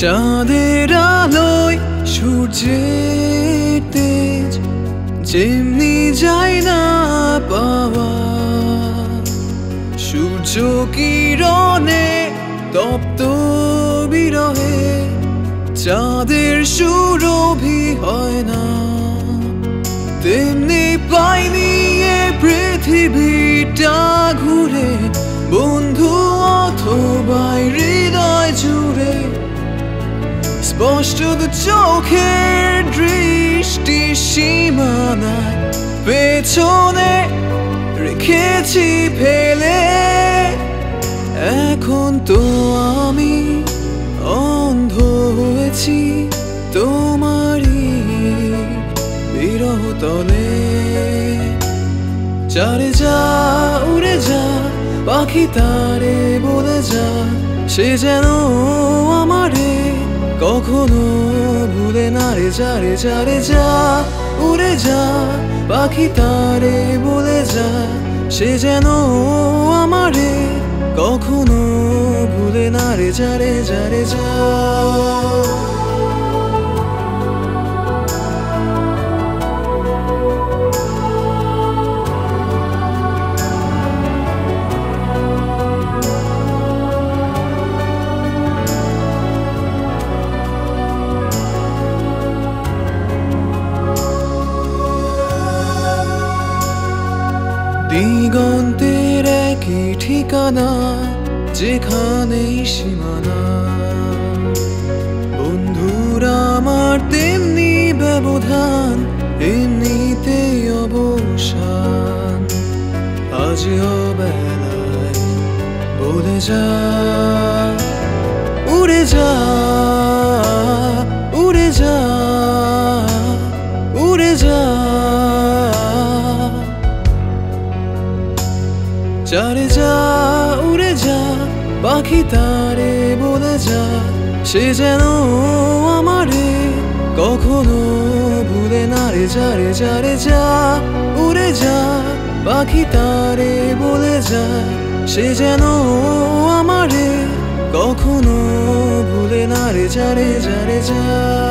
চাঁদের আলোয় সূর্যের তেজ যেমনি যায় না পাওয়া, সূর্য কিরণে তপ্ত বিরহে চাঁদের সুরভি হয় না, তেমনি পাইনি এ পৃথিবীটা ঘুরে বন্ধু অথবা হৃদয় জুড়ে। স্পষ্ট দু চোখের দৃষ্টি সীমানায় পেছনে রেখেছি ফেলে। এখন তো আমি অন্ধ হয়েছি তোমারই বিরহ তলে। চারে যা উড়ে যা পাখি তারে বলে যা, সে যেন আমারে কখনো ভুলে না রে। যা রে যা রে যা উড়ে যা পাখি তারে বলে যা, সে যেন আমারে কখনো ভুলে না রে। যা রে যা রে যা। দিগন্তের একই ঠিকানা, যেখানেই সীমানা। বন্ধুরা আমার তেমনি ব্যবধান, এমনিতেই অবসান। আজ অবেলায় বলে যা উড়ে যা উড়ে যা উড়ে যা। চারে যা উড়ে যা পাখি তারে বলে যা, সে যেন আমারে কখনো ভুলে না রে। যা রে যা রে যা উড়ে যা পাখি তারে বলে যা, সে যেন আমারে কখনো ভুলে না রে। যা রে যা রে যা।